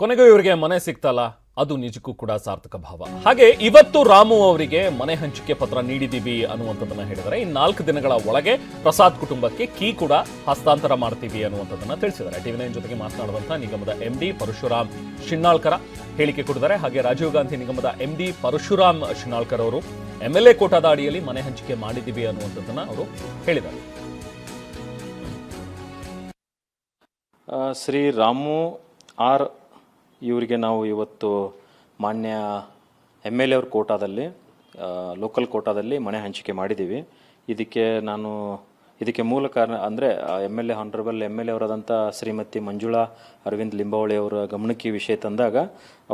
ಕೊನೆಗೂ ಇವರಿಗೆ ಮನೆ ಸಿಕ್ತಲ್ಲ, ಅದು ನಿಜಕ್ಕೂ ಕೂಡ ಸಾರ್ಥಕ ಭಾವ. ಹಾಗೆ ಇವತ್ತು ರಾಮು ಅವರಿಗೆ ಮನೆ ಹಂಚಿಕೆ ಪತ್ರ ನೀಡಿದೀವಿ ಅನ್ನುವಂಥದ್ದನ್ನ ಹೇಳಿದರೆ, ಇನ್ನು 4 ದಿನಗಳ ಒಳಗೆ ಪ್ರಸಾದ್ ಕುಟುಂಬಕ್ಕೆ ಕೀ ಕೂಡ ಹಸ್ತಾಂತರ ಮಾಡ್ತೀವಿ ಅನ್ನುವಂಥದ್ದನ್ನ ತಿಳಿಸಿದ್ದಾರೆ. ಟಿವಿ9 ಜೊತೆಗೆ ಮಾತನಾಡುವಂತಹ ನಿಗಮದ MD ಪರಶುರಾಮ್ ಶಿನ್ನಾಳ್ಕರ ಹೇಳಿಕೆ ಕೊಟ್ಟಿದ್ದಾರೆ. ಹಾಗೆ ರಾಜೀವ್ ಗಾಂಧಿ ನಿಗಮದ MD ಪರಶುರಾಮ್ ಶಿನ್ನಾಳ್ಕರ್ ಅವರು MLA ಕೋಟಾದ ಅಡಿಯಲ್ಲಿ ಮನೆ ಹಂಚಿಕೆ ಮಾಡಿದೀವಿ ಅನ್ನುವಂಥದ್ದನ್ನ ಅವರು ಹೇಳಿದ್ದಾರೆ. ಶ್ರೀ ರಾಮು ಆರ್ ಇವರಿಗೆ ನಾವು ಇವತ್ತು ಮಾನ್ಯ MLA ಅವ್ರ ಕೋಟಾದಲ್ಲಿ, ಲೋಕಲ್ ಕೋಟಾದಲ್ಲಿ ಮನೆ ಹಂಚಿಕೆ ಮಾಡಿದ್ದೀವಿ. ಇದಕ್ಕೆ ಮೂಲ ಕಾರಣ ಅಂದರೆ ಹಾನರಬಲ್ MLA ಅವರಾದಂಥ ಶ್ರೀಮತಿ ಮಂಜುಳಾ ಅರವಿಂದ್ ಲಿಂಬಾವಳಿ ಅವರ ಗಮನಕ್ಕೆ ಈ ವಿಷಯ ತಂದಾಗ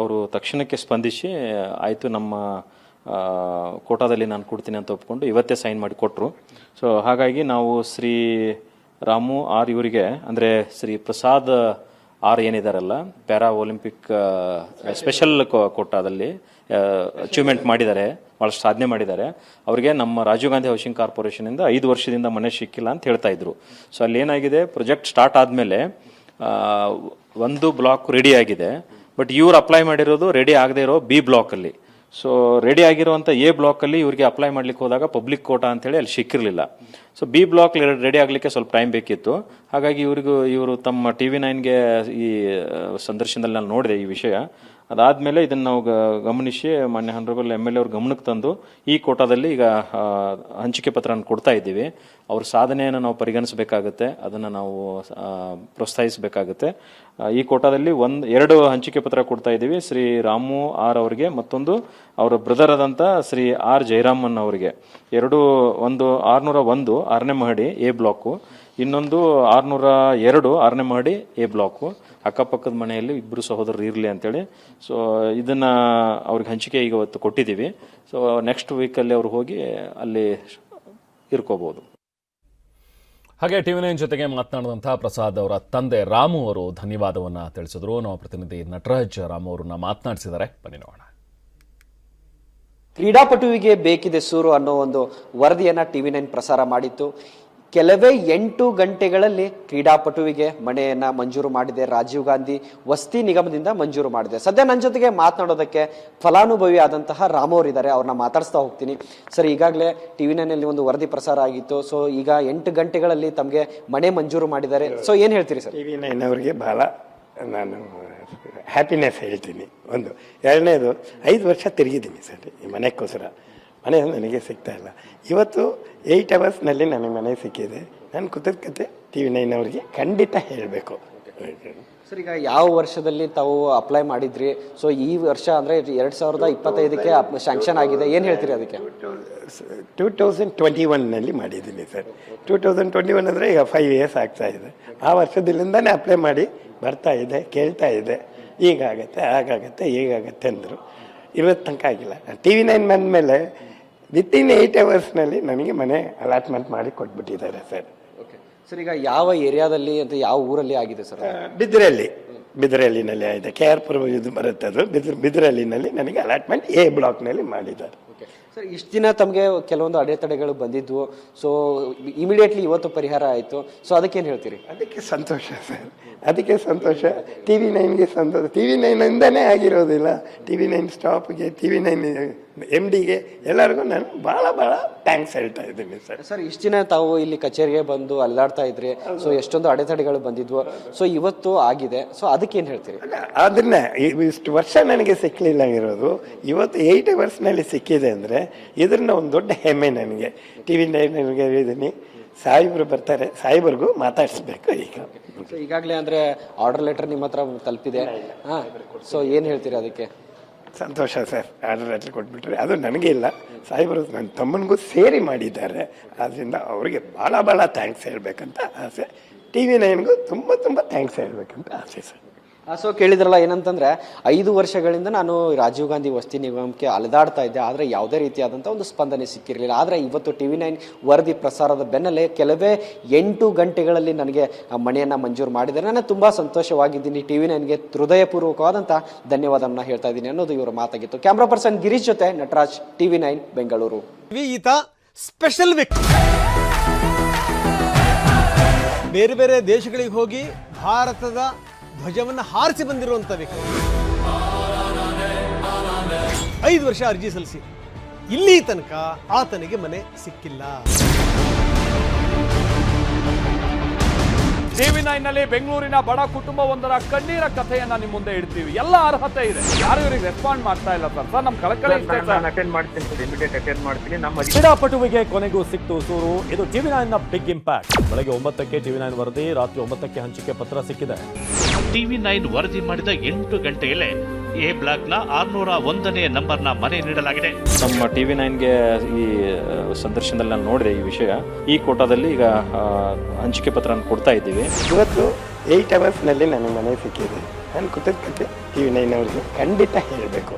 ಅವರು ತಕ್ಷಣಕ್ಕೆ ಸ್ಪಂದಿಸಿ ಆಯಿತು ನಮ್ಮ ಕೋಟಾದಲ್ಲಿ ನಾನು ಕೊಡ್ತೀನಿ ಅಂತ ಒಪ್ಕೊಂಡು ಇವತ್ತೇ ಸೈನ್ ಮಾಡಿ ಕೊಟ್ಟರು. ಸೊ ಹಾಗಾಗಿ ನಾವು ಶ್ರೀ ರಾಮು ಆರ್ ಇವರಿಗೆ ಅಂದರೆ ಶ್ರೀ ಪ್ರಸಾದ್ ಆರ್ ಏನಿದಾರಲ್ಲ, ಪ್ಯಾರಾ ಒಲಿಂಪಿಕ್ ಸ್ಪೆಷಲ್ ಕೋಟಾದಲ್ಲಿ ಅಚೀವ್ಮೆಂಟ್ ಮಾಡಿದ್ದಾರೆ, ಭಾಳಷ್ಟು ಸಾಧನೆ ಮಾಡಿದ್ದಾರೆ. ಅವರಿಗೆ ನಮ್ಮ ರಾಜೀವ್ ಗಾಂಧಿ ಹೌಸಿಂಗ್ ಕಾರ್ಪೊರೇಷನಿಂದ 5 ವರ್ಷದಿಂದ ಮನೆ ಸಿಕ್ಕಿಲ್ಲ ಅಂತ ಹೇಳ್ತಾ ಇದ್ರು. ಸೊ ಅಲ್ಲಿ ಏನಾಗಿದೆ, ಪ್ರಾಜೆಕ್ಟ್ ಸ್ಟಾರ್ಟ್ ಆದಮೇಲೆ 1 ಬ್ಲಾಕ್ ರೆಡಿ ಆಗಿದೆ, ಬಟ್ ಇವ್ರು ಅಪ್ಲೈ ಮಾಡಿರೋದು ರೆಡಿ ಆಗದೆ ಇರೋ B ಬ್ಲಾಕಲ್ಲಿ. ಸೊ ರೆಡಿ ಆಗಿರುವಂಥ A ಬ್ಲಾಕಲ್ಲಿ ಇವರಿಗೆ ಅಪ್ಲೈ ಮಾಡ್ಲಿಕ್ಕೆ ಹೋದಾಗ ಪಬ್ಲಿಕ್ ಕೋಟಾ ಅಂತೇಳಿ ಅಲ್ಲಿ ಸಿಕ್ಕಿರಲಿಲ್ಲ. ಸೊ B ಬ್ಲಾಕ್ ರೆಡಿ ಆಗಲಿಕ್ಕೆ ಸ್ವಲ್ಪ ಟೈಮ್ ಬೇಕಿತ್ತು. ಹಾಗಾಗಿ ಇವರು ತಮ್ಮ TV9ಗೆ ಈ ಸಂದರ್ಶನದಲ್ಲಿ ನಾನು ನೋಡಿದೆ ಈ ವಿಷಯ. ಅದಾದಮೇಲೆ ಇದನ್ನು ನಾವು ಗಮನಿಸಿ ಮಾನ್ಯ ಹಾನರಬಲ್ MLA ಅವ್ರ ಗಮನಕ್ಕೆ ತಂದು ಈ ಕೋಟಾದಲ್ಲಿ ಈಗ ಹಂಚಿಕೆ ಪತ್ರನ ಕೊಡ್ತಾ ಇದ್ದೀವಿ. ಅವ್ರ ಸಾಧನೆಯನ್ನು ನಾವು ಪರಿಗಣಿಸಬೇಕಾಗುತ್ತೆ, ಅದನ್ನು ನಾವು ಪ್ರೋತ್ಸಾಹಿಸಬೇಕಾಗುತ್ತೆ. ಈ ಕೋಟಾದಲ್ಲಿ 2 ಹಂಚಿಕೆ ಪತ್ರ ಕೊಡ್ತಾ ಇದ್ದೀವಿ. ಶ್ರೀ ರಾಮು ಆರ್ ಅವರಿಗೆ, ಮತ್ತೊಂದು ಅವರ ಬ್ರದರ್ ಆದಂಥ ಶ್ರೀ ಆರ್ ಜಯರಾಮನ್ ಅವರಿಗೆ. ಒಂದು 601 6ನೇ ಮಹಡಿ A ಬ್ಲಾಕು, ಇನ್ನೊಂದು 602 6ನೇ ಮಹಡಿ A ಬ್ಲಾಕು. ಅಕ್ಕಪಕ್ಕದ ಮನೆಯಲ್ಲಿ 2 ಸಹೋದರರು ಇರಲಿ ಅಂತೇಳಿ. ಸೊ ಇದನ್ನು ಅವ್ರಿಗೆ ಹಂಚಿಕೆ ಈಗ ಇವತ್ತು ಕೊಟ್ಟಿದ್ದೀವಿ. ಸೊ ನೆಕ್ಸ್ಟ್ ವೀಕಲ್ಲಿ ಅವ್ರು ಹೋಗಿ ಅಲ್ಲಿ ಇರ್ಕೋಬಹುದು. ಹಾಗೆ ಟಿವಿ9 ಜೊತೆಗೆ ಮಾತನಾಡಿದಂತಹ ಪ್ರಸಾದ್ ಅವರ ತಂದೆ ರಾಮು ಅವರು ಧನ್ಯವಾದವನ್ನ ತಿಳಿಸಿದ್ರು. ನಮ್ಮ ಪ್ರತಿನಿಧಿ ನಟರಾಜ್ ರಾಮು ಅವರನ್ನ ಮಾತನಾಡಿಸಿದ್ದಾರೆ, ಬನ್ನಿ ನೋಡೋಣ. ಕ್ರೀಡಾಪಟುವಿಗೆ ಬೇಕಿದೆ ಸೂರು ಅನ್ನೋ ಒಂದು ವರದಿಯನ್ನ ಟಿವಿ9 ಪ್ರಸಾರ ಮಾಡಿತ್ತು. ಕೆಲವೇ 8 ಗಂಟೆಗಳಲ್ಲಿ ಕ್ರೀಡಾಪಟುವಿಗೆ ಮನೆಯನ್ನ ಮಂಜೂರು ಮಾಡಿದೆ. ರಾಜೀವ್ ಗಾಂಧಿ ವಸತಿ ನಿಗಮದಿಂದ ಮಂಜೂರು ಮಾಡಿದೆ. ಸದ್ಯ ನನ್ನ ಜೊತೆಗೆ ಮಾತನಾಡೋದಕ್ಕೆ ಫಲಾನುಭವಿ ಆದಂತಹ ರಾಮ್ ಅವರಿದ್ದಾರೆ, ಅವ್ರನ್ನ ಮಾತಾಡಿಸ್ತಾ ಹೋಗ್ತೀನಿ. ಸರ್, ಈಗಾಗಲೇ ಟಿವಿ9 ಒಂದು ವರದಿ ಪ್ರಸಾರ ಆಗಿತ್ತು. ಸೊ ಈಗ 8 ಗಂಟೆಗಳಲ್ಲಿ ತಮಗೆ ಮನೆ ಮಂಜೂರು ಮಾಡಿದ್ದಾರೆ. ಸೊ ಏನ್ ಹೇಳ್ತೀರಿ ಸರ್? ಟಿವಿ9 ಅವರಿಗೆ ಬಹಳ ನಾನು ಹ್ಯಾಪಿನೆಸ್ ಹೇಳ್ತೀನಿ. ಒಂದು ಎರಡನೇದು, 5 ವರ್ಷ ತಿರುಗಿದ್ದೀನಿ ಸರ್ ಈ ಮನೆಗೋಸ್ಕರ. ಮನೆ ನನಗೆ ಸಿಗ್ತಾ ಇಲ್ಲ. ಇವತ್ತು 8 ಅವರ್ಸ್ನಲ್ಲಿ ನನಗೆ ಮನೆ ಸಿಕ್ಕಿದೆ. ನನ್ನ ಕೃತಜ್ಞತೆ ಟಿವಿ9 ಅವರಿಗೆ ಖಂಡಿತ ಹೇಳಬೇಕು. ಸರ್, ಈಗ ಯಾವ ವರ್ಷದಲ್ಲಿ ತಾವು ಅಪ್ಲೈ ಮಾಡಿದ್ರಿ? ಸೊ ಈ ವರ್ಷ ಅಂದರೆ 2025ಕ್ಕೆ ಸ್ಯಾಂಕ್ಷನ್ ಆಗಿದೆ, ಏನು ಹೇಳ್ತೀರಿ ಅದಕ್ಕೆ? 2021ನಲ್ಲಿ ಮಾಡಿದ್ದೀನಿ ಸರ್. 2021 ಅಂದರೆ ಈಗ 5 ಇಯರ್ಸ್ ಆಗ್ತಾ ಇದೆ. ಆ ವರ್ಷದಲ್ಲಿಂದನೇ ಅಪ್ಲೈ ಮಾಡಿ ಬರ್ತಾ ಇದೆ, ಕೇಳ್ತಾ ಇದೆ, ಈಗಾಗತ್ತೆ ಹಾಗಾಗತ್ತೆ ಹೀಗಾಗತ್ತೆ ಅಂದರು. ಇವತ್ತು ತನಕ ಆಗಿಲ್ಲ. ಟಿವಿ9 ಬಂದಮೇಲೆ ವಿತಿನ್ 8 ಅವರ್ಸ್ನಲ್ಲಿ ನನಗೆ ಮನೆ ಅಲಾಟ್ಮೆಂಟ್ ಮಾಡಿ ಕೊಟ್ಬಿಟ್ಟಿದ್ದಾರೆ ಸರ್. ಸರ್, ಈಗ ಯಾವ ಏರಿಯಾದಲ್ಲಿ ಅಂತ ಯಾವ ಊರಲ್ಲಿ ಆಗಿದೆ ಸರ್? ಬಿದರಳ್ಳಿನಲ್ಲಿ ಆಗಿದೆ. KR ಪುರ ಇದು ಬರುತ್ತೆ, ಅದು ಬಿದರಳ್ಳಿನಲ್ಲಿ ನನಗೆ ಅಲಾಟ್ಮೆಂಟ್ A ಬ್ಲಾಕ್ನಲ್ಲಿ ಮಾಡಿದ್ದಾರೆ. ಸರ್, ಇಷ್ಟು ದಿನ ತಮಗೆ ಕೆಲವೊಂದು ಅಡೆತಡೆಗಳು ಬಂದಿದ್ವು. ಸೊ ಇಮಿಡಿಯೇಟ್ಲಿ ಇವತ್ತು ಪರಿಹಾರ ಆಯಿತು. ಸೊ ಅದಕ್ಕೇನು ಹೇಳ್ತೀರಿ? ಅದಕ್ಕೆ ಸಂತೋಷ ಸರ್, ಅದಕ್ಕೆ ಸಂತೋಷ. ಟಿವಿ9ಗೆ ಸಂತೋಷ. ಟಿವಿ9ಇಂದನೇ ಆಗಿರೋದಿಲ್ಲ. ಟಿವಿ9 ಸ್ಟಾಫ್ಗೆ, ಟಿವಿ9 MDಗೆ ಎಲ್ಲರಿಗೂ ನಾನು ಭಾಳ ಥ್ಯಾಂಕ್ಸ್ ಹೇಳ್ತಾ ಇದ್ದೀನಿ ಸರ್. ಸರ್, ಇಷ್ಟು ದಿನ ತಾವು ಇಲ್ಲಿ ಕಚೇರಿಗೆ ಬಂದು ಅಲ್ಲಾಡ್ತಾ ಇದ್ರಿ. ಸೊ ಎಷ್ಟೊಂದು ಅಡೆತಡೆಗಳು ಬಂದಿದ್ವು. ಸೊ ಇವತ್ತು ಆಗಿದೆ. ಸೊ ಅದಕ್ಕೇನು ಹೇಳ್ತೀರಿ? ಅದನ್ನ ಇಷ್ಟು ವರ್ಷ ನನಗೆ ಸಿಕ್ಕಲಿಲ್ಲ ಇರೋದು, ಇವತ್ತು 8 ಅವರ್ಸ್ನಲ್ಲಿ ಸಿಕ್ಕಿದೆ ಅಂದರೆ ಇದನ್ನ ಒಂದು ದೊಡ್ಡ ಹೆಮ್ಮೆ ನನಗೆ. ಟಿವಿ9 ಇದೀನಿ. ಸಾಹೇಬರು ಬರ್ತಾರೆ, ಸಾಹೇಬರಿಗೂ ಮಾತಾಡಿಸ್ಬೇಕು. ಈಗಾಗಲೇ ಅಂದರೆ ಆರ್ಡರ್ ಲೆಟರ್ ನಿಮ್ಮ ಹತ್ರ ತಲುಪಿದೆ. ಹಾಂ, ಸೊ ಏನು ಹೇಳ್ತೀರಿ ಅದಕ್ಕೆ? ಸಂತೋಷ ಸರ್. ಆರ್ಡರ್ ಲೆಟರ್ ಕೊಟ್ಬಿಟ್ರೆ ಅದು ನನಗೆ ಇಲ್ಲ, ಸಾಹೇಬರು ನನ್ನ ತಮ್ಮನಿಗೂ ಸೇರಿ ಮಾಡಿದ್ದಾರೆ. ಆದ್ದರಿಂದ ಅವರಿಗೆ ಭಾಳ ಥ್ಯಾಂಕ್ಸ್ ಹೇಳಬೇಕಂತ ಆಸೆ. ಟಿವಿ9ಗೂ ತುಂಬ ಥ್ಯಾಂಕ್ಸ್ ಹೇಳಬೇಕಂತ ಆಸೆ ಸರ್. ಸೊ ಕೇಳಿದ್ರಲ್ಲ, ಏನಂತಂದ್ರೆ 5 ವರ್ಷಗಳಿಂದ ನಾನು ರಾಜೀವ್ ಗಾಂಧಿ ವಸತಿ ನಿಗಮಕ್ಕೆ ಅಲೆದಾಡ್ತಾ ಇದ್ದೆ, ಆದರೆ ಯಾವುದೇ ರೀತಿಯಾದಂಥ ಒಂದು ಸ್ಪಂದನೆ ಸಿಕ್ಕಿರಲಿಲ್ಲ. ಆದರೆ ಇವತ್ತು ಟಿವಿ9 ವರದಿ ಪ್ರಸಾರದ ಬೆನ್ನಲ್ಲೇ ಕೆಲವೇ 8 ಗಂಟೆಗಳಲ್ಲಿ ನನಗೆ ಮನೆಯನ್ನು ಮಂಜೂರು ಮಾಡಿದ್ದಾರೆ. ನಾನು ತುಂಬ ಸಂತೋಷವಾಗಿದ್ದೀನಿ. ಟಿವಿ9ಗೆ ಹೃದಯಪೂರ್ವಕವಾದಂಥ ಧನ್ಯವಾದವನ್ನು ಹೇಳ್ತಾ ಇದ್ದೀನಿ ಅನ್ನೋದು ಇವರ ಮಾತಾಗಿತ್ತು. ಕ್ಯಾಮ್ರಾ ಪರ್ಸನ್ ಗಿರೀಶ್ ಜೊತೆ ನಟರಾಜ್, ಟಿವಿ9 ಬೆಂಗಳೂರು. ಈತ ಸ್ಪೆಷಲ್ ವ್ಯಕ್ತಿ. ಬೇರೆ ಬೇರೆ ದೇಶಗಳಿಗೆ ಹೋಗಿ ಭಾರತದ ಧ್ವಜವನ್ನು ಹಾರಿಸಿ ಬಂದಿರುವಂಥ ವ್ಯಕ್ತಿ. 5 ವರ್ಷ ಅರ್ಜಿ ಸಲ್ಲಿಸಿ ಇಲ್ಲಿ ತನಕ ಆತನಿಗೆ ಮನೆ ಸಿಕ್ಕಿಲ್ಲ. TV9ನಲ್ಲಿ ಬೆಂಗಳೂರಿನ ಬಡ ಕುಟುಂಬವೊಂದರ ಕಣ್ಣೀರ ಕಥೆಯನ್ನ ನಿಮ್ಮ ಮುಂದೆ ಇಡ್ತೀವಿ. ಎಲ್ಲ ಅರ್ಹತೆ ಇದೆ, ಯಾರು ಇವರಿಗೆ ರೆಸ್ಪಾಂಡ್ ಮಾಡ್ತಾ ಇಲ್ಲ ಸರ್. ನಮ್ಮ ಕಳಕಳಿ ಇಷ್ಟೇ ಸರ್. ಅಟೆಂಡ್ ಮಾಡ್ತೀನಿ ಸರ್, ಇಮಿಡಿಯೇಟ್ ಅಟೆಂಡ್ ಮಾಡ್ತೀನಿ. ನಮ್ಮ ಕ್ರೀಡಾಪಟುವಿಗೆ ಕೊನೆಗೂ ಸಿಕ್ತು ಸೂರು. ಇದು TV9ನ ಬಿಗ್ ಇಂಪ್ಯಾಕ್ಟ್. ಬೆಳಗ್ಗೆ 9ಕ್ಕೆ TV9 ವರದಿ, ರಾತ್ರಿ 9ಕ್ಕೆ ಹಂಚಿಕೆ ಪತ್ರ ಸಿಕ್ಕಿದೆ. TV9 ವರದಿ ಮಾಡಿದ 8 ಗಂಟೆಯಲ್ಲೇ ಎ ಬ್ಲಾಕ್ನ 601ನೇ ನಂಬರ್ನ ಮನೆ ನೀಡಲಾಗಿದೆ. ನಮ್ಮ TV9ಗೆ ಈ ಸಂದರ್ಶನದಲ್ಲಿ ನಾನು ನೋಡಿದೆ ಈ ವಿಷಯ. ಈ ಕೋಟಾದಲ್ಲಿ ಈಗ ಹಂಚಿಕೆ ಪತ್ರ ಕೊಡ್ತಾ ಇದ್ದೀವಿ. ಇವತ್ತು 8 ಅವರ್ಸ್ನಲ್ಲಿ ನನಗೆ ಮನೆ ಸಿಕ್ಕಿದೆ. ನಾನು ಕೃತಜ್ಞತೆ TV9 ಅವ್ರಿಗೆ ಖಂಡಿತ ಹೇಳಬೇಕು.